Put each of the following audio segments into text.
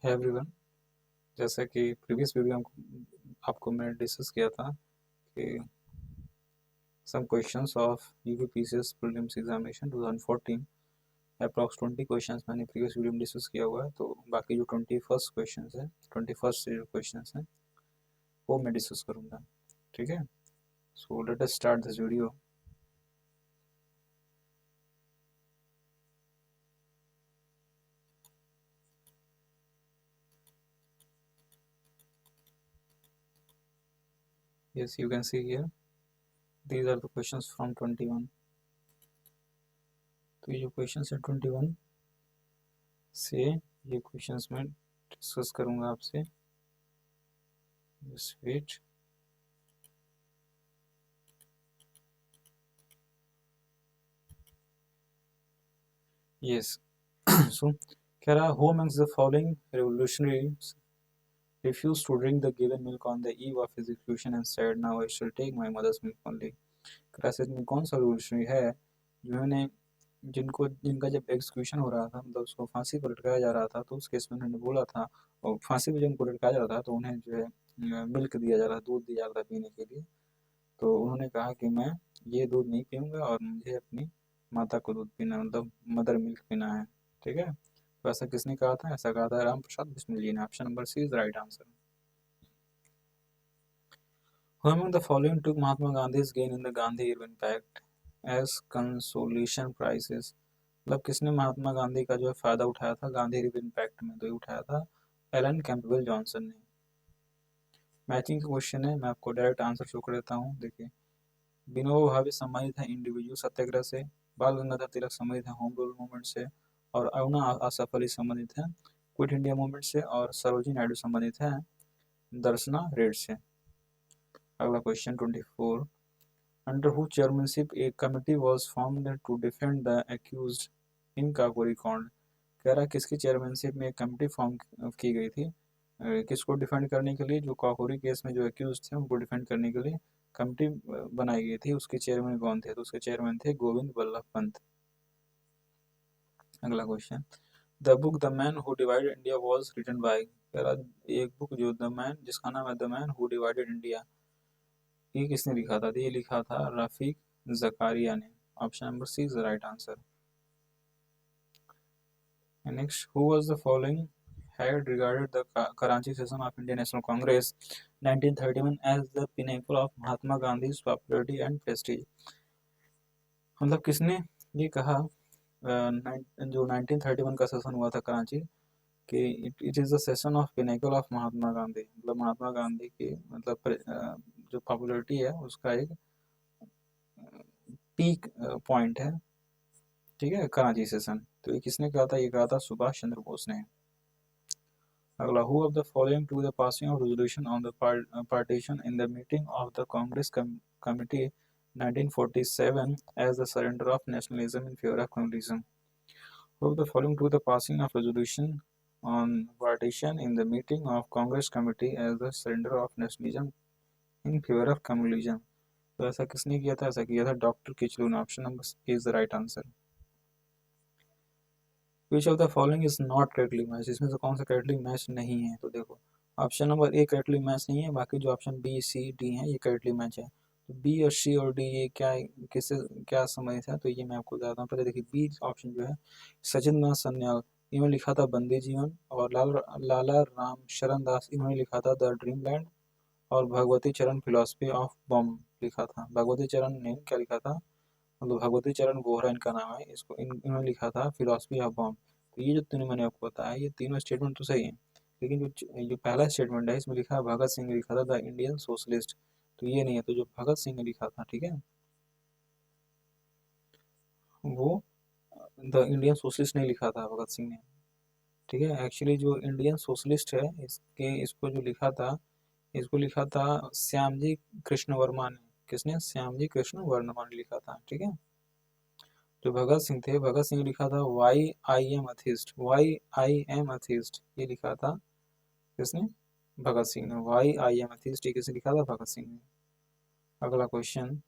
है एवरीवन। जैसा कि प्रीवियस वीडियो आपको मैंने डिस्कस किया था कि some questions of UPPCS prelims examination 2014 approx 20 questions मैंने प्रीवियस वीडियो में डिस्कस किया हुआ है। तो बाकी जो 21st जो क्वेश्चंस हैं वो मैं डिस्कस करूँगा। ठीक है, so let us start this video. Yes, you can see here these are the questions from 21। तो ये जो क्वेश्चंस है 21 से ये क्वेश्चंस मैं डिस्कस करूँगा आपसे। Just wait. यस सो कह रहा who amongst the following revolutionaries refused to drink the given milk on the eve of his execution and said, now I shall take my mother's milk only। Crisis में कौन सा revolutionary है जिन्होंने जिनका जब execution हो रहा था, मतलब उसको फांसी पर लटकाया जा रहा था, तो उस केस में उन्होंने बोला था, और फांसी पर जब उनको लटकाया जा रहा था तो उन्हें जो है मिल्क दिया जा रहा, दूध दिया जा रहा था पीने के लिए। तो उन्होंने कहा कि मैं ये दूध नहीं पीऊँगा और मुझे अपनी माता को दूध पीना, मतलब मदर मिल्क पीना है। ठीक है, तो ऐसा किसने कहा था? ऐसा कहा था राम प्रसाद बिस्मिल जी ने। Option number C is right answer. Who among the following took Mahatma Gandhi's gain in the Gandhi Irwin Pact as consolation prizes? मतलब किसने महात्मा गांधी का जो है फायदा उठाया था गांधी इरविन पैक्ट में? तो ये उठाया था एलन कैंपबेल जॉनसन ने। मैचिंग का क्वेश्चन है, मैं आपको डायरेक्ट आंसर शो कर देता हूँ। देखिए, विनोबा भावे संबंधित है इंडिविजुअल सत्याग्रह से, बाल गंगाधर तिलक संबंधित है होम रूल मूवमेंट से, और अरुणा आसफ अली संबंधित है क्विट इंडिया मूवमेंट से, और सरोजिनी नायडू संबंधित है दर्शना रेड से। अगला question 24, under who chairmanship a committee was formed to defend the accused in Kakori कांड? कह रहा किसकी चेयरमैनशिप में एक कमेटी फॉर्म की गई थी किसको डिफेंड करने के लिए? जो काकोरी केस में जो अक्यूज थे उनको डिफेंड करने के लिए कमेटी बनाई गई थी। उसके चेयरमैन कौन थे? तो उसके चेयरमैन थे गोविंद बल्लभ पंत। अगला question, the book the man who divided India was written by? कह रहा एक बुक जो द मैन, जिसका नाम है the man who divided India, ये किसने लिखा था? तो ये लिखा था रफीक जकारिया ने। Option number C is the right answer. Next, who was the following had regarded the Karachi session of Indian National Congress 1931 as the pinnacle of Mahatma Gandhi's popularity and prestige? मतलब किसने ये कहा जो 1931 का सेशन हुआ था कराची कि it is the session of pinnacle of Mahatma Gandhi, मतलब महात्मा गांधी की मतलब जो पॉपुलरिटी है उसका एक पीक पॉइंट है। ठीक है, कराची सेशन। तो ये किसने कहा था? ये कहा था सुभाष चंद्र बोस ने। अगला, who of the following to the passing of resolution on the partition in the meeting of the Congress committee 1947 as the surrender of nationalism in favor of communism? Who of the following to the passing of resolution on partition in the meeting of Congress committee as the surrender of nationalism in favor of communism? तो ऐसा किसने किया था? ऐसा किया था doctor Kitchlu ने। Option number is the right answer. Which of the following is not correctly match? इसमें से कौन सा करेक्टली मैच नहीं है? तो देखो, ऑप्शन नंबर ए करेक्टली मैच नहीं है, बाकी जो ऑप्शन बी सी डी है ये करेक्टली मैच है। तो बी और सी और डी ये क्या किससे क्या संबंधित है? तो ये मैं आपको बताता हूँ। पहले देखिए, बी ऑप्शन जो है सचिंद्र नाथ सन्याल, इन्होंने लिखा था बंदी जीवन, और लाला राम शरण दास, इन्होंने लिखा था द ड्रीम लैंड, और भगवती चरण फिलोसफी ऑफ बॉम्ब लिखा था। भगवती चरण ने क्या लिखा था? मतलब भगवती चरण वोहरा इनका नाम है। इसको इन्होंने लिखा था फिलोसफी ऑफ बॉम्ब। तो ये जो तीनों मैंने आपको बताया, ये तीनों स्टेटमेंट तो सही है, लेकिन जो पहला स्टेटमेंट है इसमें लिखा है भगत सिंह ने लिखा था द इंडियन सोशलिस्ट, तो ये नहीं है। तो जो भगत सिंह ने लिखा था, ठीक है, वो द इंडियन सोशलिस्ट नहीं लिखा था भगत सिंह ने। ठीक है, एक्चुअली जो इंडियन सोशलिस्ट है इसको जो लिखा था, इसको लिखा था श्यामजी कृष्ण वर्मा ने। किसने? श्यामजी कृष्ण वर्मा ने लिखा था। ठीक है, जो भगत सिंह थे, भगत सिंह ने लिखा था why I am atheist, why I am atheist, ये लिखा था किसने? भगत सिंह ने। वाई आई एम अथिस्ट ये किसने लिखा था? भगत सिंह ने। अगला question,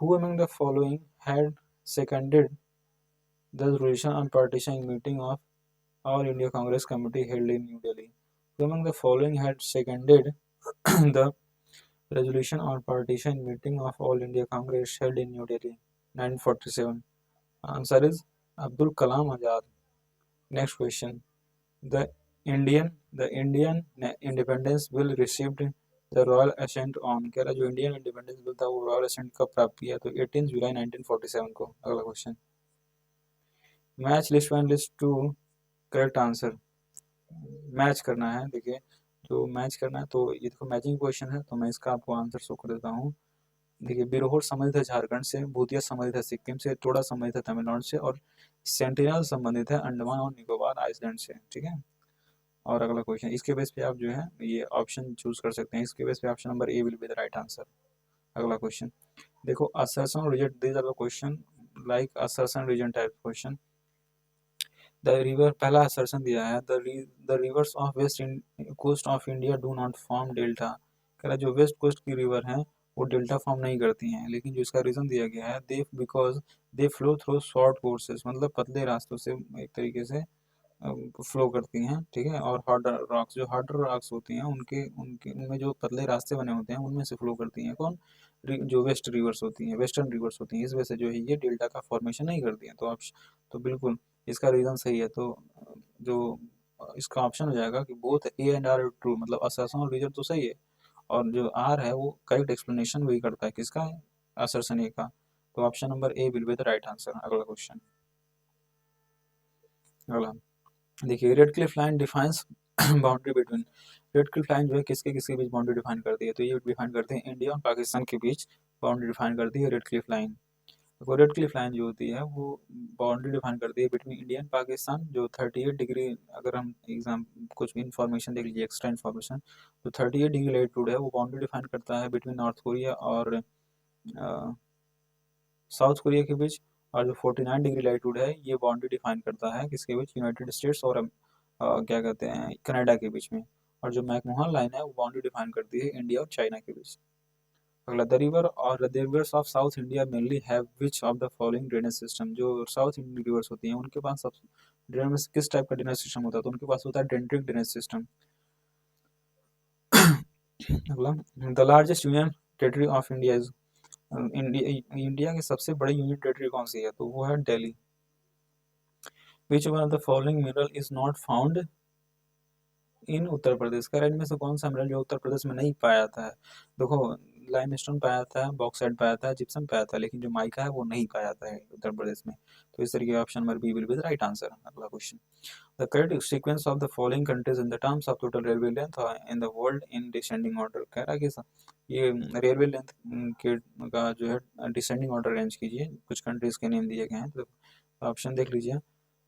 who among the following had seconded the resolution on partition in meeting of All India Congress Committee held in New Delhi. So among the following had seconded the resolution on partition meeting of All India Congress held in New Delhi 1947. Answer is Abdul Kalam Azad. Next question. The Indian Independence Bill received the Royal Assent on, कह रहा जो Indian independence bill था वो royal ascent कब प्राप्त किया, तो 18 जुलाई 1947 को. अगला question. Match list 1 list 2 correct answer. Match करना है. देखिए जो मैच करना है, तो ये देखो मैचिंग क्वेश्चन है, तो मैं इसका आपको आंसर शो कर देता हूँ. देखिए बिरहोर संबंधित है झारखंड से, भूतिया संबंधित है सिक्किम से, टोडा संबंधित है तमिलनाडु से, और सेंटिनल संबंधित है अंडमान और निकोबार आइसलैंड से. ठीक है. और अगला क्वेश्चन, इसके बेस पे आप जो है ये ऑप्शन चूज कर सकते हैं. इसके बेस पे option number A will be the right answer. अगला क्वेश्चन देखो, assertion reject, this are the question like assertion reason type question. The river, पहला असर्शन दिया है, the rivers of west coast of India do not form delta. कह रहा जो west coast की river हैं वो डेल्टा फॉर्म नहीं करती हैं, लेकिन जो इसका रीजन दिया गया है, they because they flow through short courses, मतलब पतले रास्तों से एक तरीके से फ्लो करती हैं. ठीक है. और हार्डर रॉक्स, जो हार्डर रॉक्स होती हैं उनके उनके उनमें जो पतले रास्ते बने होते हैं उनमें से फ्लो करती हैं. कौन? जो वेस्ट रिवर्स होती हैं, वेस्टर्न रिवर्स होती हैं. इस वजह से जो है ये डेल्टा का फॉर्मेशन नहीं करती हैं. तो आप, तो बिल्कुल इसका रीज़न सही है. तो जो इसका ऑप्शन हो जाएगा कि both A and R true, मतलब असर्शन और रीजन तो सही है, और जो आर है वो करेक्ट एक्सप्लेनेशन वही करता है. किसका है? असर्शन ए का. तो option number A will be the right answer. अगला क्वेश्चन. अगला देखिए, red Cliff line defines boundary between. Red Cliff line जो है किसके किसके बीच बाउंड्री डिफाइन करती है, तो ये डिफाइन करते हैं इंडिया और पाकिस्तान के बीच बाउंड्री डिफाइन करती है रेड क्लिफ लाइन. तो रेड क्लिफ लाइन जो होती है वो बाउंड्री डिफाइन करती है बिटवीन इंडिया एंड पाकिस्तान, जो 38 डिग्री, अगर हम एग्जाम कुछ भी इन्फॉर्मेशन देख लीजिए, एक्स्ट्रा इन्फॉर्मेशन, तो 38 डिग्री लैटिट्यूड है वो बाउंड्री डिफाइन करता है बिटवीन नॉर्थ कोरिया और साउथ कोरिया के बीच. और जो 49 डिग्री लैटिट्यूड है ये बाउंड्री डिफाइन करता है किसके बीच? यूनाइटेड स्टेट्स और क्या कहते हैं, कनाडा के बीच में. और जो मैकमोहन लाइन है वो बाउंड्री डिफाइन करती है इंडिया और चाइना के बीच. अगला, द रिवर और the rivers of south India mainly have which of the following drainage system. जो साउथ इंडियन रिवर्स होती हैं उनके पास सब ड्रेन में किस टाइप का ड्रेनेज सिस्टम होता है, तो उनके पास होता है डेंट्रिक ड्रेनेज सिस्टम. अगला, the largest union territory of India is, India की सबसे बड़ी यूनियन टेरिटरी कौन सी है, तो वो है Delhi. Which one of the following mineral is not found in Uttar Pradesh. का इनमें से कौन सा मिनरल जो उत्तर प्रदेश में नहीं पाया जाता है. देखो, लाइमस्टोन पाया जाता है, बॉक्साइट पाया जाता है, जिप्सम पाया जाता है, लेकिन जो माइका है वो नहीं पाया जाता है उत्तर प्रदेश में. तो इस तरीके option number B will be the right answer. अगला question, the correct sequence of the following countries in the terms of total railway length in the world in descending order. कह रहा है कि ये रेलवे लेंथ के का जो है डिसेंडिंग ऑर्डर अरेंज कीजिए. कुछ कंट्रीज के नेम दिए गए हैं, तो ऑप्शन देख लीजिए.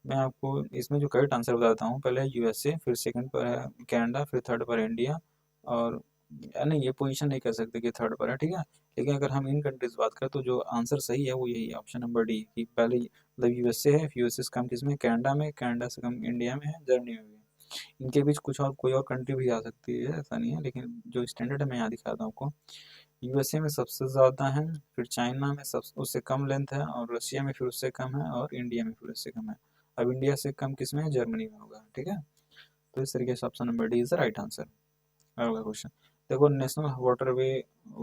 मैं आपको इसमें जो करेक्ट आंसर बताता हूँ. पहले है यूएसए, फिर सेकंड पर है कनाडा, फिर थर्ड पर है इंडिया, और नहीं ये पोजीशन नहीं कह सकते कि थर्ड पर है. ठीक है. लेकिन अगर हम इन कंट्रीज बात करें तो जो आंसर सही है वो यही है, ऑप्शन नंबर डी, कि पहले मतलब यूएसए है, यूएसए से कम किसमें, कनाडा में, कनाडा से कम इंडिया में है, जर्मनी में भी है. इनके बीच कुछ और कोई और कंट्री भी आ सकती है, ऐसा नहीं है, लेकिन जो स्टैंडर्ड है मैं यहाँ दिखाता हूँ आपको. यूएसए में सबसे ज़्यादा है, फिर चाइना में सब उससे कम लेंथ है, और रशिया में फिर उससे कम है, और इंडिया में फिर उससे कम है. अब इंडिया से कम किस में है? जर्मनी में होगा. ठीक है. तो इस तरीके से option number D is the right answer. अगला क्वेश्चन देखो, नेशनल वाटरवे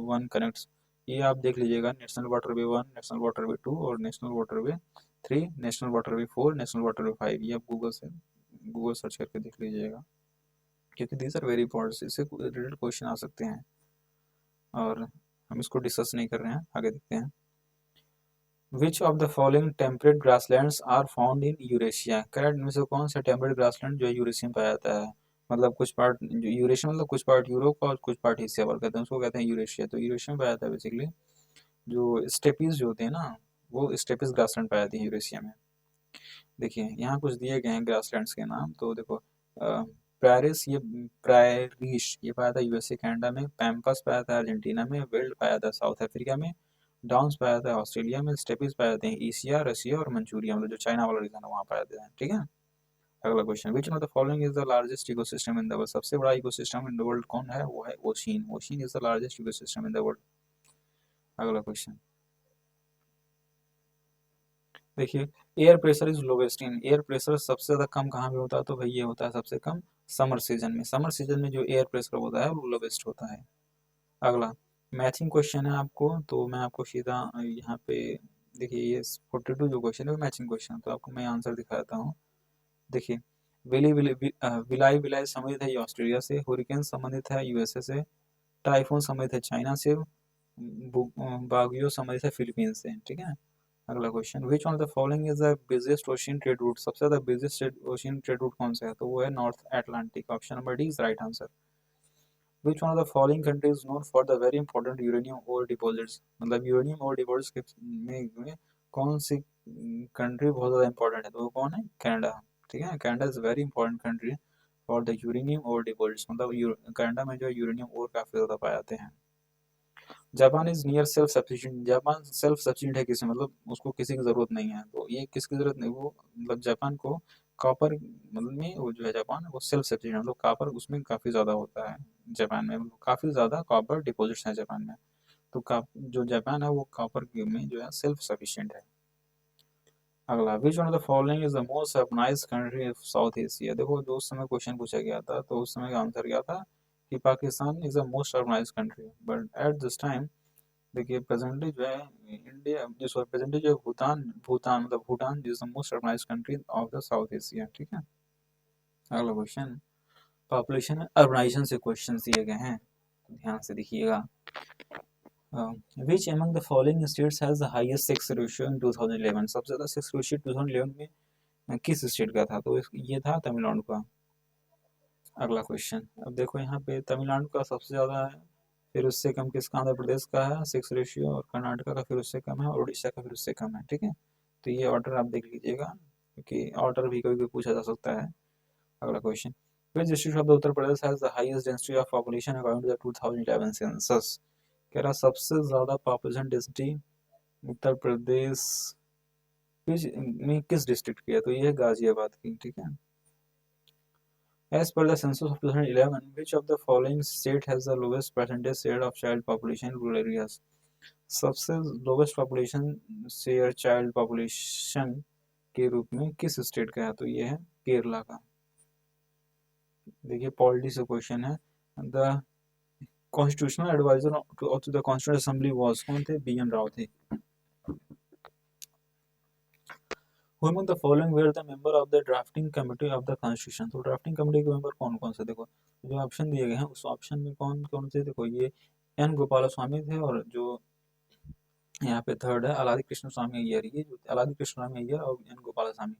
1 कनेक्ट्स. ये आप देख लीजिएगा, नेशनल वाटरवे 1, नेशनल वाटरवे 2 और national waterway 3, national waterway 4, national waterway 5. ये आप गूगल सर्च करके देख लीजिएगा, क्योंकि दीज आर वेरी इंपॉर्टेंट, इससे रिलेटेड क्वेश्चन आ सकते हैं, और हम इसको डिस्कस नहीं कर रहे हैं, आगे देखते हैं. Which of the following temperate grasslands are found in Eurasia. Correct में से कौन सा टेम्परेट ग्रासलैंड जो है यूरेशिया में पाया जाता है. मतलब कुछ पार्ट यूरेशिया, मतलब कुछ पार्ट यूरोप का और कुछ पार्ट एशिया पर कहते हैं, उसको कहते हैं यूरेशिया. तो यूरेशिया में पाया जाता है बेसिकली. जो स्टेपीज जो होते हैं ना, वो स्टेपीज ग्रासलैंड पाया जाती है यूरेशिया में. देखिए यहाँ कुछ दिए गए हैं ग्रासलैंड्स के नाम, तो देखो प्रायरिस, ये प्रायरिश ये पाया था यूएसए कनाडा में, पैम्पस पाया था अर्जेंटीना में, वेल्ड पाया था साउथ अफ्रीका में, डाउन्स पाया था ऑस्ट्रेलिया में, स्टेपीज पाए जाते हैं एशिया, रशिया और मंचूरिया, मतलब जो चाइना वाला रीजन है वहाँ पाए जाते हैं. ठीक है. अगला question, which of the following is the largest ecosystem in the world. सबसे बड़ा इकोसिस्टम इन द वर्ल्ड कौन है, वो है ocean. Ocean is the largest ecosystem in the world. अगला क्वेश्चन, देखिए, air pressure is lowest in, air pressure सबसे ज़्यादा कम कहाँ पे होता है, तो भाई ये होता है सबसे कम समर सीजन में। समर सीजन में जो एयर प्रेशर होता है वो लोवेस्ट होता है। अगला मैथिंग क्वेश्चन है आपको, तो मैं आपको सीधा यहाँ पे देखिए ये 42 जो क्वेश्चन है वो मैचिंग क्वेश्चन, तो आपको मैं आंसर दिखाता हूँ। देखिए, विलाई विलाई संबंधित है ये ऑस्ट्रेलिया से, हुरिकेन संबंधित है यूएसए से, टाइफून संबंधित है चाइना से, बागियो संबंधित है फिलीपींस से। ठीक है। अगला question, which one of the following is the busiest ocean trade route, सबसे ज्यादा बिजिएस्ट ओशियन ट्रेड रूट कौन सा है, तो वो है North Atlantic. Option number D is right answer. Which one of the following country is known for the very important uranium ore deposits, मतलब uranium ore deposits में कौन सी कंट्री बहुत ज्यादा इंपॉर्टेंट है, तो वो कौन है, कनाडा। ठीक है, Canada is very important country for the uranium ore deposits, मतलब कनाडा में जो यूरेनियम ओर काफी ज्यादा पाए जाते हैं। Japan is near self sufficient, Japan self sufficient है किसी, मतलब उसको किसी की जरूरत नहीं है, तो ये किसकी जरूरत नहीं, वो मतलब जापान को कॉपर, मतलब में वो जो है जापान वो सेल्फ सफिशिएंट, मतलब कॉपर उसमें काफी ज्यादा होता है जापान में, मतलब काफी ज्यादा कॉपर डिपॉजिट्स हैं जापान में। तो जो जापान है वो कॉपर में जो है सेल्फ सफिशिएंट है। अगला, which one of the following is the most urbanised country of south Asia, देखो जो उस समय क्वेश्चन पूछा गया था तो उस समय का आंसर क्या था कि Pakistan is the most urbanised country, but at this time देखिए प्रेजेंटली जो है इंडिया जो सॉरी प्रेजेंटली जो है भूटान, भूटान मतलब Bhutan is the most urbanised country of the south Asia. ठीक है। अगला क्वेश्चन, पॉपुलेशन अर्बनाइजेशन से क्वेश्चन दिए गए हैं, तो ध्यान से देखिएगा। Which among the following states has the highest sex ratio in 2011, सबसे ज्यादा सेक्स रेशियो 2011 में किस स्टेट का था, तो ये था तमिलनाडु का। अगला क्वेश्चन, अब देखो यहाँ पे तमिलनाडु का सबसे ज्यादा है, फिर उससे कम किसका, आंध्र प्रदेश का है सेक्स रेशियो, और कर्नाटका का फिर उससे कम है, और उड़ीसा का फिर उससे कम है। ठीक है, तो ये ऑर्डर आप देख लीजिएगा, क्योंकि ऑर्डर भी कभी कभी पूछा जा सकता है। अगला question, which district of the Uttar Pradesh has the highest density of population according to the 2011 census, कह रहा सबसे ज्यादा पॉपुलेशन डेंसिटी उत्तर प्रदेश में किस डिस्ट्रिक्ट की है, तो ये है गाजियाबाद की। ठीक है। As per the census of 2011, which of the following state has the lowest percentage share of child population in rural areas? सबसे lowest population share child population के रूप में किस स्टेट का है, तो ये है केरला का। देखिए पॉलिटी से क्वेश्चन है, the constitutional adviser to the constituent assembly was, कौन थे, बी एन राव थे। Who among the following were the member of the drafting committee of the constitution, तो ड्राफ्टिंग कमेटी के मेंबर कौन कौन से, देखो जो ऑप्शन दिए गए हैं उस ऑप्शन में कौन कौन थे, देखो ये एन गोपाल स्वामी थे, और जो यहाँ पे थर्ड है अलादी कृष्ण स्वामी अय्यर, ये जो अलादी कृष्ण स्वामी अय्यर और एन गोपाल स्वामी,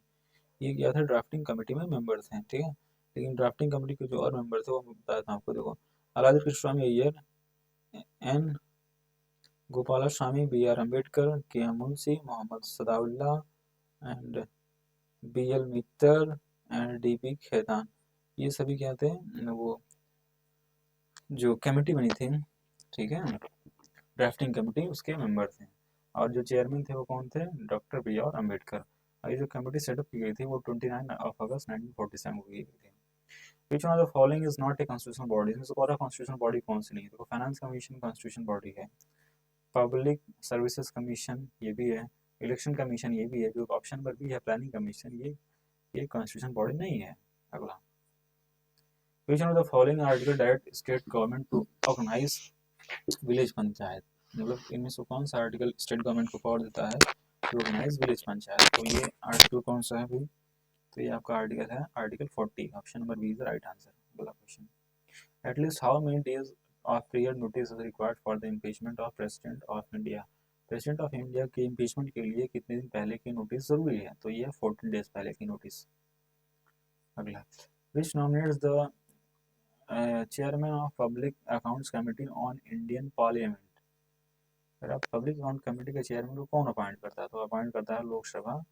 ये क्या थे, ड्राफ्टिंग कमेटी में मेंबर थे। ठीक है, लेकिन ड्राफ्टिंग कमेटी के जो और मेंबर थे वो मैं बताया था आपको, देखो Alladi Krishnaswami Ayyar, N Gopalaswami, B R Ambedkar, K M Munshi, Mohammad Sadaulla and B L Mitter and D P Khaitan, ये सभी क्या थे, वो जो कमेटी बनी थी, ठीक है, ड्राफ्टिंग कमेटी उसके मेंबर थे, और जो चेयरमैन थे वो कौन थे, डॉक्टर बी आर अम्बेडकर। और ये जो कमेटी सेटअप की गई थी वो 29 अगस्त 1947 को की गई थी। विच one of the following is not a constitutional body, इसमें से और कॉन्स्टिट्यूशनल बॉडी कौन सी नहीं है, तो फाइनेंस कमीशन कॉन्स्टिट्यूशन बॉडी है, पब्लिक सर्विसेज कमीशन ये भी है, इलेक्शन कमीशन ये भी है, जो ऑप्शन पर भी है प्लानिंग कमीशन, ये कॉन्स्टिट्यूशन बॉडी नहीं है। अगला, which one of the following article direct state government to organise village panchayat, मतलब इनमें से कौन सा आर्टिकल स्टेट गवर्नमेंट को पावर देता है टू ऑर्गेनाइज विलेज पंचायत, तो ये आर्टिकल कौन सा है भाई, तो ये आपका आर्टिकल है article 40, option number B is the right answer. अगला question, at least how many days of prior notice is required for the impeachment of president of India, president of India के इम्पीचमेंट के लिए कितने दिन पहले की नोटिस जरूरी है, तो ये 14 डेज पहले की नोटिस। अगला, which nominates the chairman of public accounts committee on Indian parliament, अगर आप पब्लिक अकाउंट कमेटी के चेयरमैन को कौन अपॉइंट करता है, तो अपॉइंट करता है लोकसभा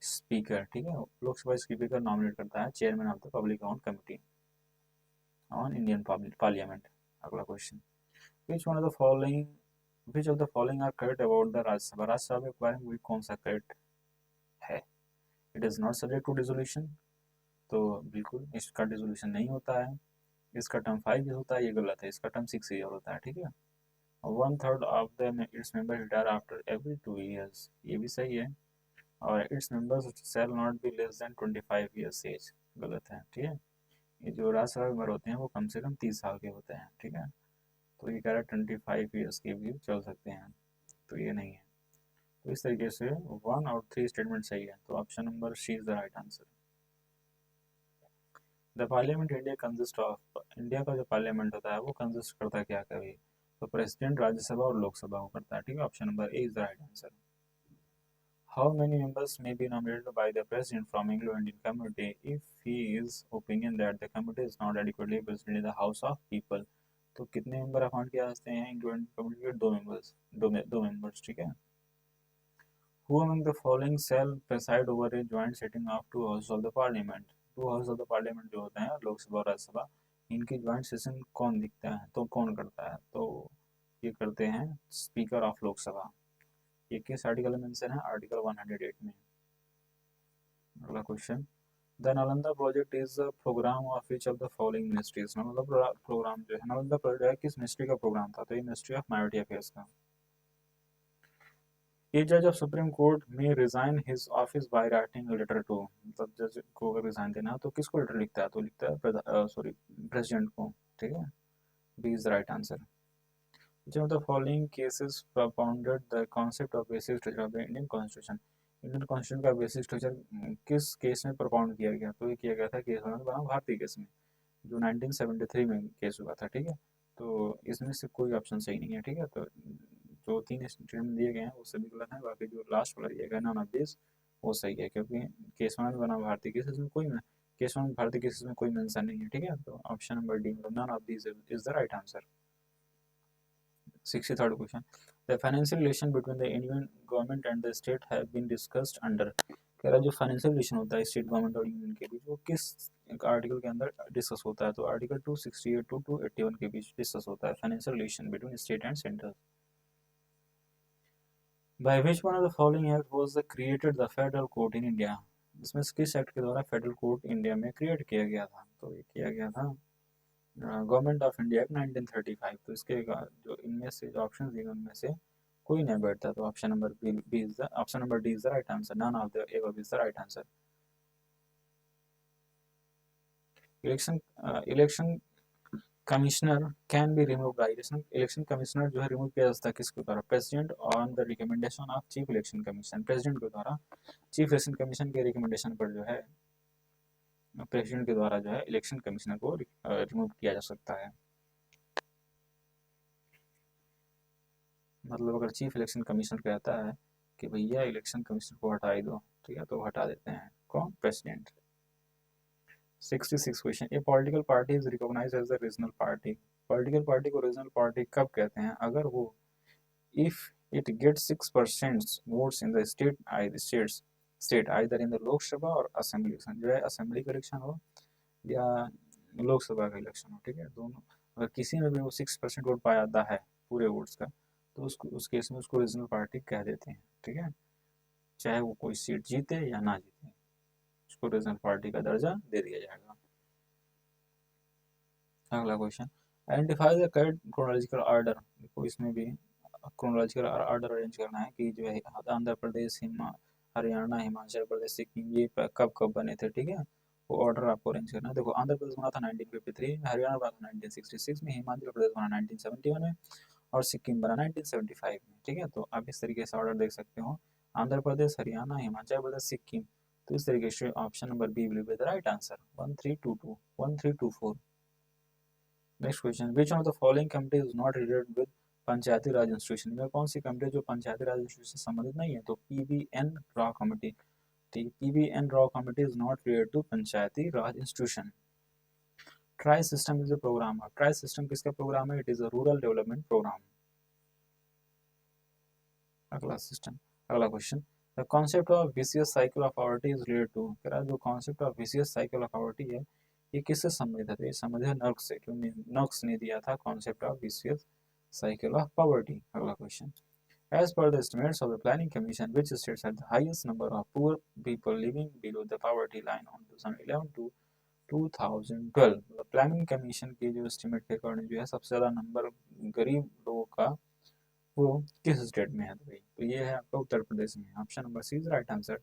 स्पीकर। ठीक है, लोकसभा स्पीकर नॉमिनेट करता है chairman of the public account committee on Indian parliament. अगला question, which one of the following which of the following are correct about the Rajya Sabha, Rajya Sabha के बारे में कौन सा करेक्ट है, it is not subject to dissolution, तो बिल्कुल इसका डिसोल्यूशन नहीं होता है, इसका टर्म 5 ईयर होता है, ये गलत है, इसका टर्म 6 ईयर होता है। ठीक है, 1/3 of the its member retire after every 2 years, ये भी सही है। और its members shall not be less than 25 years age, गलत है, ठीक है। ये जो राज्यसभा मेंबर होते हैं वो कम से कम 30 साल के होते हैं, ठीक है। तो ये कह रहा है 25 ईयर्स के भी चल सकते हैं, तो ये नहीं है। तो इस तरीके से 1 और 3 स्टेटमेंट सही है, तो option number C is the right answer. The parliament India consist of, India का जो पार्लियामेंट होता है वो कंसिस्ट करता है क्या कभी, तो प्रेसिडेंट, राज्यसभा और लोकसभा को करता है, ठीक है। Option number A is the right answer. How many members may be nominated by the president from Anglo-Indian committee if he is opinion that the committee is not adequately represented in the House of People? तो कितने member appoint किया जाते हैं इंग्लो Indian committee के? 2 members, दो members, ठीक है। Who among the following shall preside over a joint sitting of two houses of the parliament? Two house of the parliament जो होते हैं लोकसभा और राज्यसभा, इनकी ज्वाइंट सेशन कौन दिखता है, तो कौन करता है? तो ये करते हैं स्पीकर ऑफ लोकसभा। ये किस आर्टिकल में मेंशन है? आर्टिकल 108 में। अगला question, the Nalanda project is the programme of which of the following ministries? मतलब प्रोग्राम जो है नालंदा प्रोजेक्ट किस मिनिस्ट्री का प्रोग्राम था? तो ये मिनिस्ट्री ऑफ माइनॉरिटी अफेयर्स का। A judge of Supreme Court may resign his office by writing a letter to, मतलब जज को अगर रिजाइन देना है तो किसको लेटर लिखता है? तो लिखता है सॉरी प्रेसिडेंट को, ठीक है। B is the right answer. Which of the following cases propounded the concept of basic structure of the Indian Constitution? Indian constitution का बेसिक स्ट्रक्चर किस केस में propound किया गया? तो ये किया गया था केस बना भारतीय केस में, जो 1973 में केस हुआ था, ठीक है। तो इसमें से कोई ऑप्शन सही नहीं है, ठीक है। तो जो 3 स्टेटमेंट दिए गए हैं वो सभी गलत हैं, बाकी जो लास्ट वाला दिया गया नॉन ऑफ दिस वो सही है, क्योंकि केसवा में बना भारतीय केसेस में कोई केसवा में भारतीय केसेस में कोई मेंशन नहीं है, ठीक है। तो option number D none of this is the right answer. 63rd question, the financial relation between the Indian government and the state have been discussed under, कह रहा जो फाइनेंशियल रिलेशन होता है स्टेट गवर्नमेंट और यूनियन के बीच वो किस article के अंदर डिस्कस होता है? तो आर्टिकल 268 टू 281 के बीच डिस्कस होता है financial relation between state and centre. By which one of the following act was the created the federal court in India? इसमें किस एक्ट के द्वारा फेडरल कोर्ट इंडिया में क्रिएट किया गया था? तो ये किया गया था गवर्नमेंट ऑफ इंडिया एक्ट 1935। तो इसके जो इनमें से जो ऑप्शन दिए उनमें से कोई नहीं बैठता, तो option number B is the option number D is the right answer, none of the above is the right answer. Election commissioner can be remove by, election commissioner जो है रिमूव किया जा सकता है किसके द्वारा? President on the recommendation of chief election commission, president के द्वारा चीफ इलेक्शन कमीशन के रिकमेंडेशन पर जो है प्रेसिडेंट के द्वारा जो है इलेक्शन कमिश्नर को रिमूव किया जा सकता है। मतलब अगर चीफ इलेक्शन कमीशन कहता है कि भैया इलेक्शन कमीशन को हटा ही दो, ठीक है, तो हटा देते हैं, कौन? President. 66 question, a political party is recognised as a regional party, political party को रीजनल पार्टी कब कहते हैं? अगर वो if it gets 6% votes in the state either in the Lok Sabha और असेंबली इलेक्शन, जो है असेंबली का इलेक्शन हो या लोकसभा का इलेक्शन हो, ठीक है, दोनों अगर किसी में भी वो 6% वोट पाया जाता है पूरे वोट्स का, तो उसको उस केस में उसको रीजनल पार्टी कह देते हैं, ठीक है। चाहे वो कोई सीट जीते या ना जीते, उसको रीजनल पार्टी का दर्जा दे दिया जाएगा। अगला question, identify the correct chronological order, देखो इसमें भी क्रोनोलॉजिकल ऑर्डर अरेंज करना है कि जो है आंध्र प्रदेश, हरियाणा, हिमाचल प्रदेश, सिक्किम ये कब कब बने थे, ठीक है। वो ऑर्डर आपको अरेंज करना है। देखो आंध्र प्रदेश बना था 1953 में, हरियाणा बना था 1966 में, हिमाचल प्रदेश बना 1971 में और सिक्किम बना 1975 में, ठीक है। तो आप इस तरीके से ऑर्डर देख सकते हो, आंध्र प्रदेश, हरियाणा, हिमाचल प्रदेश, सिक्किम। तो इस तरीके से option number B will be the right answer, 1322 1324। Next question, which of the following committee is not related with Panchayati Raj institution, में कौन सी कमिटी जो पंचायती राज इंस्टीट्यूशन से संबंधित नहीं है? तो पीबीएन रॉ कमिटी, ठीक, PBN Rao committee is not related to panchayati Raj institution. TRYSEM is a program, TRYSEM किसका प्रोग्राम है? It is a rural development program. अगला question, the concept of vicious cycle of poverty is related to, कह रहा है जो concept of vicious cycle of poverty है ये किससे संबंधित है? तो ये संबंधित है नर्क से, क्योंकि नर्क्स ने दिया था concept of vicious cycle of poverty. अगला question, as per the estimates of the planning commission which states had the highest number of poor people living below the poverty line on 2011 to 2012, planning commission के जो estimate के according जो है सबसे ज़्यादा number गरीब लोगों का वो किस स्टेट में है? तो ये है आपका उत्तर प्रदेश में। Option number C is right answer.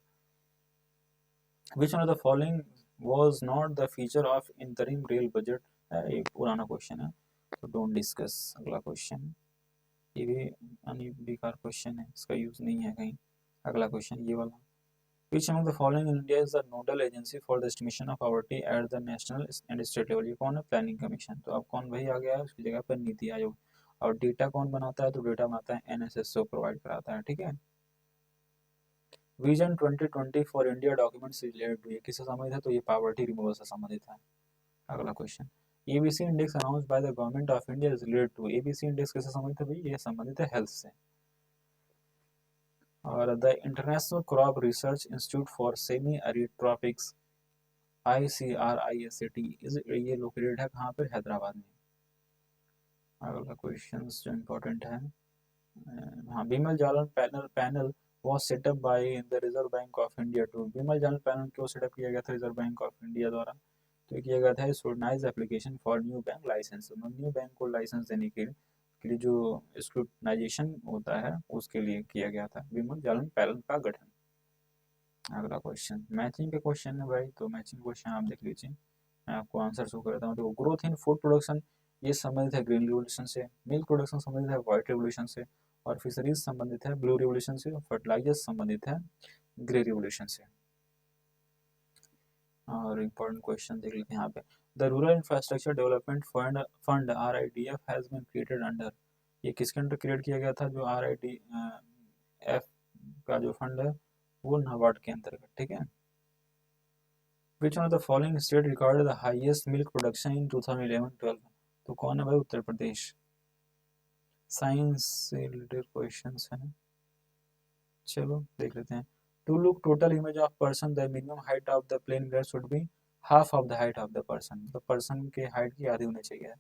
Which one of the following was not the feature of interim rail budget? एक पुराना क्वेश्चन है, तो डोंट डिस्कस। अगला क्वेश्चन, ये भी यानी बेकार क्वेश्चन है, इसका यूज नहीं है कहीं। अगला क्वेश्चन ये वाला, which among the following in India is the nodal agency for the estimation of poverty at the national and state level? ये कौन है? Planning commission. तो अब कौन भाई आ गया है उसकी जगह पर? नीति आयोग। और डेटा कौन बनाता है? तो डेटा बनाता है एनएसएसओ, प्रोवाइड कराता है, ठीक है। विजन 2020 फॉर इंडिया डॉक्यूमेंट से रिलेटेड टू, ये किससे संबंधित है? तो ये पॉवर्टी रिमूवल से संबंधित है। अगला question, ABC index announced by the government of India is related to, ABC index किससे संबंधित है भाई? ये संबंधित है हेल्थ से। और the international crop research institute for semi arid tropics ICRISAT ये लोकेटेड है कहाँ पे? हैदराबाद में। अगला क्वेश्चन जो इम्पोर्टेंट है, हाँ, Bimal Jalan panel was set up by the reserve bank of India to, Bimal Jalan panel क्यों सेटअप किया गया था रिजर्व बैंक ऑफ इंडिया द्वारा? तो किया गया था scrutinise application for new bank licence, new bank को लाइसेंस देने के लिए जो स्क्रूटनाइजेशन होता है उसके लिए किया गया था बिमल जालन पैनल का गठन। अगला क्वेश्चन मैचिंग के क्वेश्चन है भाई, तो मैचिंग क्वेश्चन आप देख लीजिए, मैं आपको आंसर शो कर देता हूँ। तो ग्रोथ इन फूड प्रोडक्शन ये संबंधित है ग्रीन रिवोल्यूशन से, मिल्क प्रोडक्शन संबंधित है व्हाइट रिवोल्यूशन से, और फिशरीज संबंधित है ब्लू रिवोल्यूशन से, और फर्टिलाइजर संबंधित है ग्रे रिवोल्यूशन से। और इम्पोर्टेंट क्वेश्चन देख लेते हैं यहाँ पे, the rural infrastructure development fund RIDF has been created under, ये किसके अंडर क्रिएट किया गया था? जो RIDF का जो फंड है वो नाबार्ड के अंतर्गत, ठीक है। Which one of the following state recorded the highest milk production in 2011-12? तो कौन है भाई? उत्तर प्रदेश। साइंस से रिलेटेड क्वेश्चंस हैं, चलो देख लेते हैं। To look total image of person the minimum height of the plane mirror should be half of the height of the person, तो पर्सन के हाइट की आधी होनी चाहिए।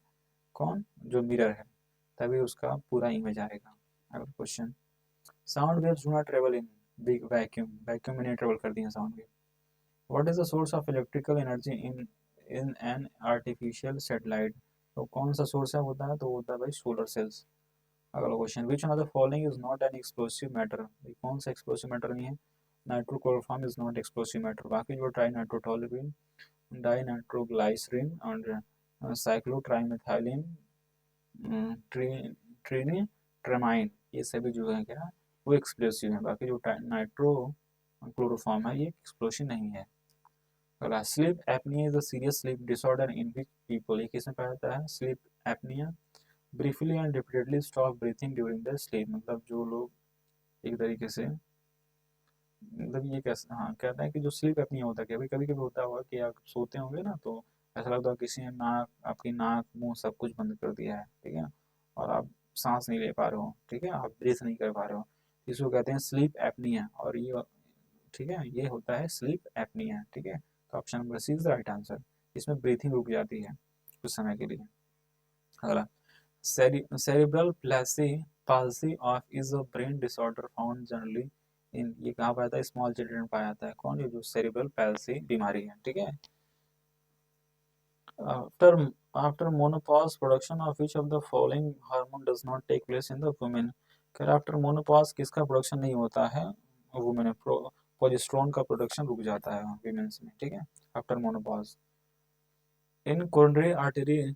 कौन? जो मिरर है, तभी उसका पूरा इमेज आएगा। अगला question, sound waves do not travel in big vacuum, vacuum में नहीं ट्रेवल करती हैं sound wave. What is the source of electrical energy in an artificial satellite? तो कौन सा सोर्स है होता है? तो होता है भाई सोलर सेल्स। अगला question, which one of the following is not an explosive matter, कौन सा एक्सप्लोसिव मैटर नहीं है? नाइट्रोक्लोरोफॉर्म इज नॉट एक्सप्लोसिव मैटर, बाकी जो ट्राई नाइट्रोटोलुइन, डाई नाइट्रोग्लाइसरीन और साइक्लोट्राइमेथाइलिन, ट्रीनिट्रमाइन, ये सभी जो है क्या वो एक्सप्लोसिव है, बाकी जो नाइट्रो क्लोरोफॉर्म है ये एक्सप्लोसिव नहीं है। अगला, sleep apnoea is a serious sleep disorder in which people, ये किसमें पाया जाता है? Sleep apnoea briefly and repeatedly stop breathing during the sleep, मतलब जो लोग एक तरीके से, मतलब ये कैसे, हाँ कहता है कि जो स्लीप एपनिया होता है, कभी कभी कभी होता होगा कि आप सोते होंगे ना, तो ऐसा लगता है किसी ने नाक, आपकी नाक मुंह सब कुछ बंद कर दिया है, ठीक है, और आप सांस नहीं ले पा रहे हो, ठीक है, आप ब्रीथ नहीं कर पा रहे हो, इसको कहते हैं स्लीप एपनिया, और ये ठीक है ये होता है स्लीप एपनिया, ठीक है। तो option number C is the right answer, इसमें ब्रीथिंग रुक जाती है कुछ समय के लिए। अगला, cerebral palsy of is a brain disorder found generally in, ये कहाँ पाया जाता है? स्मॉल चिल्ड्रन में पाया जाता है। कौन? ये जो सेरिब्रल पैल्सी बीमारी है, ठीक है। After after menopause production of which of the following hormone does not take place in the women, कह रहा आफ्टर मोनोपॉज किसका प्रोडक्शन नहीं होता है वुमेन में? प्रोजेस्टेरोन का प्रोडक्शन रुक जाता है वीमेंस में, ठीक है, after menopause. In coronary artery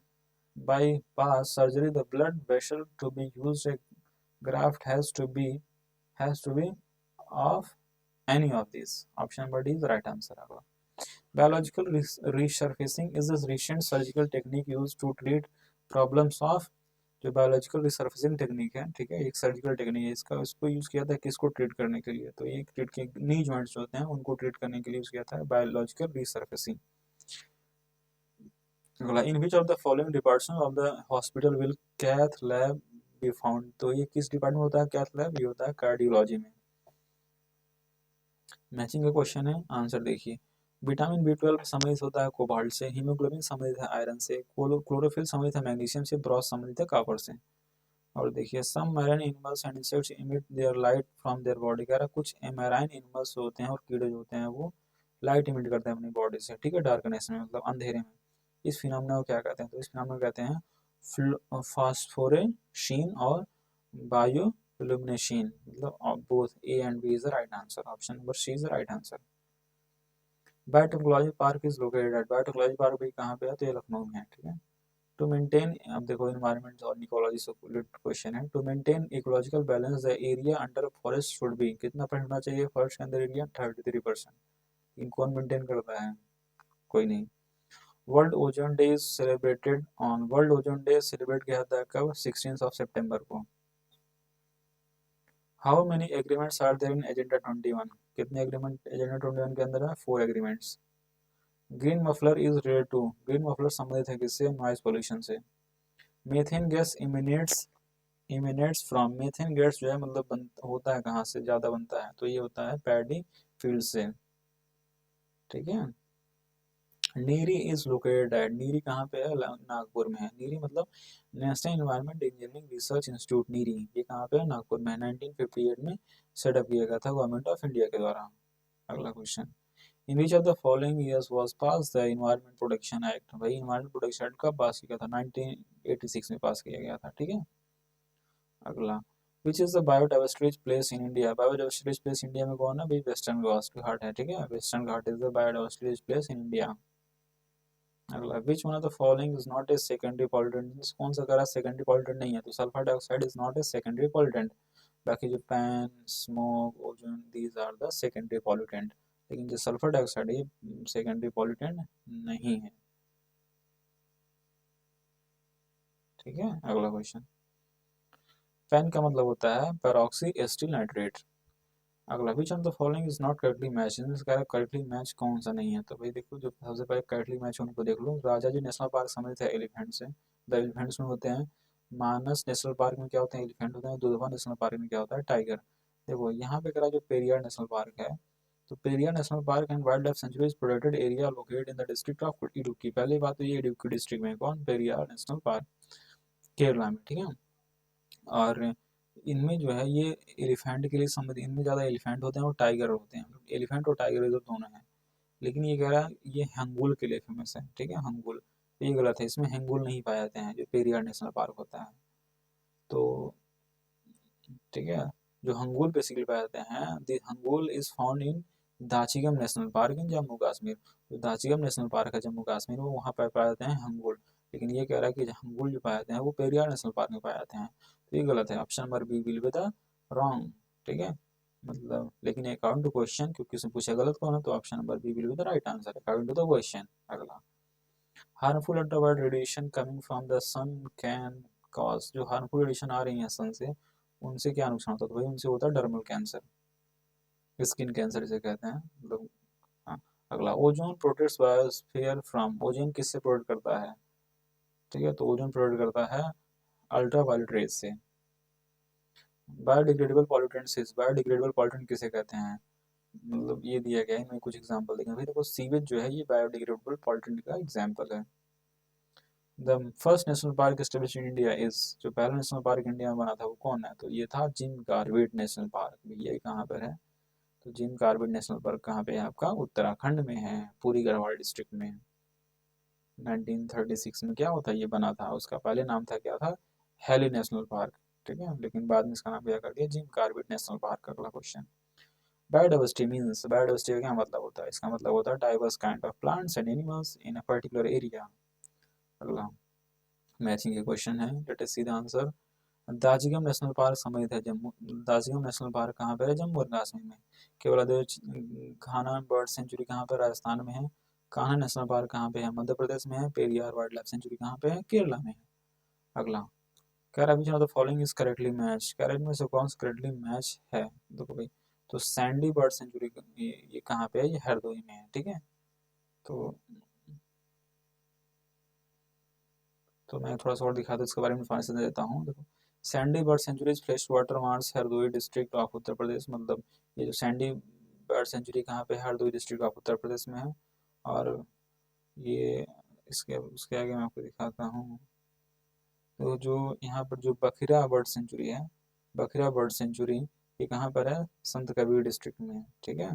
bypass surgery the blood vessel to be used, a graft has to be of any of these, option number D is the right answer. Biological resurfacing is a recent surgical technique used to treat problems of, जो biological resurfacing technique है, ठीक है, एक surgical technique है, इसको use किया था किसको ट्रीट करने के लिए? तो ये ट्रीट के नी जॉइंट्स होते हैं उनको ट्रीट करने के लिए यूज किया था biological resurfacing. In which of the following department of the hospital will cath lab be found, तो ये किस डिपार्टमेंट होता है कैथ लैब? ये होता है कार्डियोलॉजी में। मैचिंग का क्वेश्चन है, आंसर देखिए। विटामिन B12 संबंधित होता है कोबाल्ट से, हीमोग्लोबिन संबंधित है आयरन से, क्लोरोफिल संबंधित है मैग्नीशियम से, ब्रॉस संबंधित है कॉपर से। और देखिए, some marine animals and insects emit their light from their body, कह रहा कुछ मैराइन एनिमल्स होते हैं और कीड़े जो होते हैं वो लाइट इमिट करते हैं अपनी बॉडी से, ठीक है, डार्कनेस में, मतलब अंधेरे में। इस फिनोमेना को क्या कहते हैं? तो इस फिनोमेना को कहते हैं फास्फोरेशन और बायो इल्यूमिनेशन, मतलब both A and B is the right answer, option number C is the right answer. Biotechnology park is located at, biotechnology park भी कहाँ पे है, तो ये लखनऊ में है, ठीक है। टू मेंटेन, अब देखो इन्वायरमेंट और इकोलॉजी से क्वेश्चन है, to maintain ecological balance the area under forest should be, कितना परसेंट होना चाहिए फॉरेस्ट के अंदर एरिया, 33%। इन कौन मेंटेन करता है, कोई नहीं। World ozone day is celebrated on, world ozone day celebrate किया जाता है कब, 16 सितंबर को। How many agreements are there in agenda 21, कितने एग्रीमेंट एजेंडा 21 के अंदर है, 4 agreements. Green muffler is related to, green muffler संबंधित है किससे, नॉइज पोल्यूशन से। Methane gas emanates from, methane gas जो है मतलब होता है कहाँ से, ज्यादा बनता है, तो ये होता है पैडी फील्ड से, ठीक है। NEERI is located at, NEERI कहाँ पे है, नागपुर में है। नीरी मतलब national environment engineering research institute NEERI, ये कहाँ पे है, नागपुर में। 1958 में सेटअप किया गया था गवर्नमेंट ऑफ इंडिया के द्वारा। अगला question, in which of the following years was pass the environment protection act, भाई इन्वायरमेंट प्रोटेक्शन एक्ट कब पास किया था, 1986 में पास किया गया था, ठीक है। अगला, which is the biodiversity place in India, biodiversity place India में कौन है भाई, वेस्टर्न घाट है, ठीक है। Western Ghat is the biodiversity place in India. अगला, which one of the following is not a secondary pollutant, कौन सा करा सेकेंडरी पॉल्यूटेंट नहीं है, तो sulphur dioxide is not a secondary pollutant. बाकी जो PAN, smoke, ozone, these are the secondary pollutant, लेकिन जो सल्फर डाइऑक्साइड है ये सेकेंडरी पॉल्यूटेंट नहीं है, ठीक है। अगला क्वेश्चन, पैन का मतलब होता है पेरोक्सी एसिटिल नाइट्रेट। अगला, which of the following is not correctly match, इसका करेक्टली मैच कौन सा नहीं है, तो भाई देखो जो सबसे पहले करेक्टली मैच उनको देख लो। राजा जी नेशनल पार्क सम्मिलित है एलिफेंट से, द एलिफेंट्स में होते हैं। मानस नेशनल पार्क में क्या होते हैं, एलिफेंट होते हैं। दुधवा नेशनल पार्क में क्या होता है, टाइगर। देखो यहाँ पे करा जो पेरियार नेशनल पार्क है, तो Periyar national park and wild life sanctuary protected area located in the district of Idukki, पहली बात तो ये इडुक्की डिस्ट्रिक्ट में कौन, पेरियार नेशनल पार्क, केरला में, ठीक है। और इनमें जो है ये एलिफेंट के लिए संबंधित, इनमें ज़्यादा एलिफेंट होते हैं और टाइगर होते हैं, एलिफेंट और टाइगर इधर दोनों हैं। लेकिन ये कह रहा है ये हंगुल के लिए फेमस है, ठीक है, हंगुल। ये गलत है, इसमें हंगुल नहीं पाए जाते हैं जो पेरियार नेशनल पार्क होता है, तो ठीक है। जो हंगुल बेसिकली पाए जाते हैं, the hangul is found in Dachigam national park in Jammu Kashmir, जो दाचिगम नेशनल पार्क है जम्मू कश्मीर में, वहाँ पर पाए जाते हैं हंगुल। लेकिन ये कह रहा है कि जो हंगुल जो पाए जाते हैं वो पेरियार नेशनल पार्क में पाए जाते हैं, तो ये गलत है, option number B will be the wrong, ठीक है। मतलब लेकिन अकॉर्डिंग टू क्वेश्चन, क्योंकि उसने पूछा गलत कौन है, तो option number B will be the right answer according to the question. अगला, harmful ultraviolet radiation coming from the sun can cause, जो हार्मफुल रेडिएशन आ रही है सन से, उनसे क्या नुकसान होता है, तो भाई उनसे होता है डर्मल कैंसर, स्किन कैंसर इसे कहते हैं, मतलब हाँ। अगला, ozone protects biosphere from, ozone किससे प्रोटेक्ट करता है, ठीक है, तो ओजोन प्रोटेक्ट करता है अल्ट्रा वायलेट रेज से। बायोडिग्रेडेबल पॉल्यूटेंट्स, बायोडिग्रेडेबल पॉल्यूटेंट किसे कहते हैं, मतलब ये दिया गया है, इनमें कुछ एग्जांपल देखें भाई, देखो सीवेज जो है ये बायोडिग्रेडेबल पॉल्यूटेंट का एग्जांपल है। The first national park establish in India is, जो पहला नेशनल पार्क इंडिया में बना था वो कौन है, तो ये था जिम कॉर्बेट नेशनल पार्क, ये कहाँ पर है, तो जिम कॉर्बेट नेशनल पार्क कहाँ पे है आपका, उत्तराखंड में है, पूरी गढ़वाल डिस्ट्रिक्ट में। 1936 में क्या होता है ये बना था, उसका पहले नाम था क्या था, हेली नेशनल पार्क, ठीक है, लेकिन बाद में इसका नाम क्या कर दिया, जिम कॉर्बेट नेशनल पार्क। अगला क्वेश्चन, बायोडाइवर्सिटी मीन्स, बायोडाइवर्सिटी का क्या मतलब होता है, इसका मतलब होता है diverse kind of plants and animals in a particular area. अगला, मैचिंग के क्वेश्चन है, let us see the answer. Dachigam national park समित है जम्मू, दाजिगम नेशनल पार्क कहाँ पर है, जम्मू और कश्मीर में। केवलादेव घाना बर्ड सेंचुरी कहाँ पर, राजस्थान में है। कान्हा नेशनल पार्क कहाँ पे है, मध्य प्रदेश में है। पेरियार वाइल्ड लाइफ सेंचुरी कहाँ पे है, केरला में है। अगला, कह रहा है the following is correctly match, correct में से कौन सा करेक्टली मैच है, देखो भाई, तो सैंडी बर्ड सेंचुरी ये कहाँ पे है, ये हरदोई में है, ठीक है। तो मैं थोड़ा सा और दिखा दूँ इसके बारे में इन्फॉर्मेशन दे देता हूँ, देखो, Sandi bird sanctuaries fresh water marsh Hardoi district of Uttar Pradesh, मतलब ये जो सैंडी बर्ड सेंचुरी कहाँ पे है, हरदोई डिस्ट्रिक्ट ऑफ उत्तर प्रदेश में है। और ये इसके उसके आगे मैं आपको दिखाता हूँ, तो जो यहाँ पर जो बखिरा बर्ड सेंचुरी है, बखिरा बर्ड सेंचुरी ये कहाँ पर है, संत कबीर डिस्ट्रिक्ट में है, ठीक है।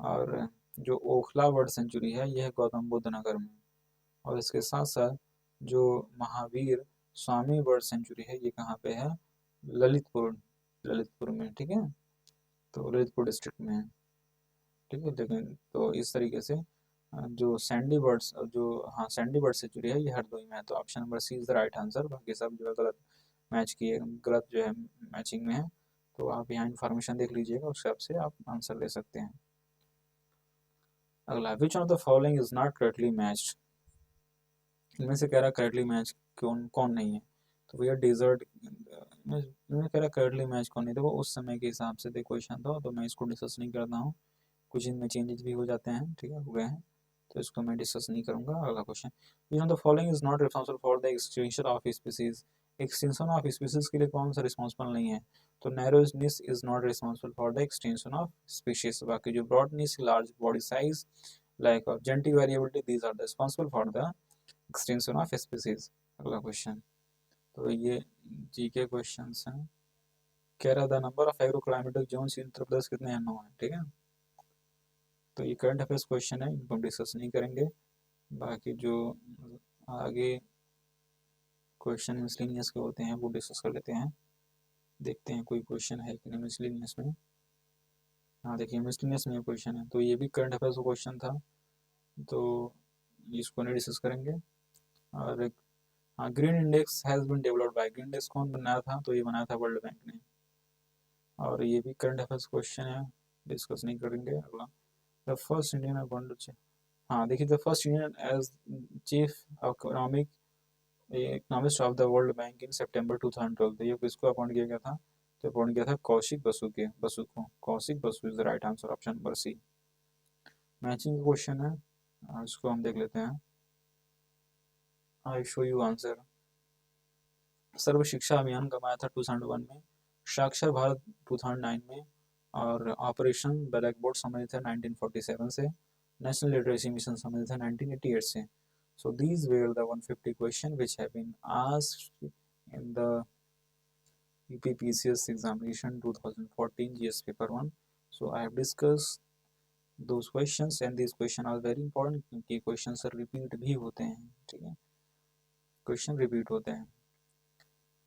और जो ओखला बर्ड सेंचुरी है यह है गौतम बुद्ध नगर में। और इसके साथ साथ जो महावीर स्वामी बर्ड सेंचुरी है ये कहाँ पे है, ललितपुर, ललितपुर में, ठीक है, तो ललितपुर डिस्ट्रिक्ट में है, ठीक है। लेकिन तो इस तरीके से जो सैंडी बर्ड्स जो, हाँ सैंडी बर्ड सेंचुरी है ये हरदोई में है, तो option number C is the right answer. बाकी सब जो है गलत मैच किए, गलत जो है मैचिंग में है। तो आप यहाँ इन्फॉर्मेशन देख लीजिएगा, उस हिसाब से आप आंसर दे सकते हैं। अगला, which of the following is not correctly matched, इनमें से कह रहा करेक्टली मैच कौन कौन नहीं है। तो भैया डेजर्ट, इनमें कह रहा करेक्टली मैच कौन नहीं, देखो उस समय के हिसाब से क्वेश्चन था, तो मैं इसको डिस्कस नहीं करता हूँ, कुछ इनमें चेंजेस भी हो जाते हैं, ठीक है, हो गए हैं, तो इसको मैं डिस्कस नहीं करूंगा। अगला question, which of the following is not responsible for the extension of species, extension of species के लिए कौन सा रिस्पॉन्सिबल नहीं है। तो narrowness is not responsible for the extension of species. बाकी जो broadness, large body size, like of genetic variability, these are responsible for the extension of species. अगला क्वेश्चन, तो ये जी के क्वेश्चन हैं। कह रहा था नंबर ऑफ एग्रोक्लाइमेटिक जोन्स इन उत्तर प्रदेश कितने हैं, 9 है, ठीक है। तो ये करंट अफेयर्स क्वेश्चन है, इनको हम डिस्कस नहीं करेंगे। बाकी जो आगे क्वेश्चन मिसलिनियस के होते हैं वो डिस्कस कर लेते हैं, देखते हैं कोई क्वेश्चन है कि नहीं मिसलिनियस में। हाँ देखिए मिसलिनियस में क्वेश्चन है, तो ये भी करंट अफेयर्स क्वेश्चन था, तो इसको नहीं डिस्कस करेंगे। और हाँ, green index has been developed by, green index कौन बनाया था, तो ये बनाया था वर्ल्ड बैंक ने। और ये भी करंट अफेयर्स क्वेश्चन है, डिस्कस नहीं करेंगे। अगला, द फर्स्ट इंडियन अपॉइंटेड, हाँ देखिए, the first Indian as chief economist of the world bank in सितंबर 2012, तो ये किसको अपॉइंट किया गया था, तो अपॉइंट किया था कौशिक बसु के, बसु को, Kaushik Basu is the right answer, option number C. Matching question है, इसको हम देख लेते हैं। I show you answer. Sarva Shiksha Abhiyan कब आया था 2001 में, साक्षर भारत 2009 में, और ऑपरेशन ब्लैक बोर्ड संबंधित है 1947 से, नेशनल लिटरेसी मिशन संबंधित है 1988 से। So these were the 150 questions which have been asked in the UPPCS examination 2014 GS paper 1. So I have discussed those questions and these questions are very important क्योंकि questions repeat भी होते हैं, ठीक है, question repeat होते हैं,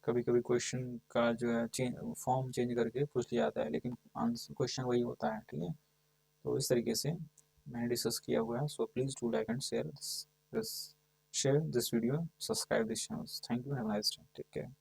कभी कभी क्वेश्चन का जो है फॉर्म चेंज करके पूछ लिया जाता है, लेकिन आंसर क्वेश्चन वही होता है, ठीक है। तो इस तरीके से मैंने डिस्कस किया हुआ है। So please do like and share this share this video, subscribe this channel. Thank you, have a nice day, take care.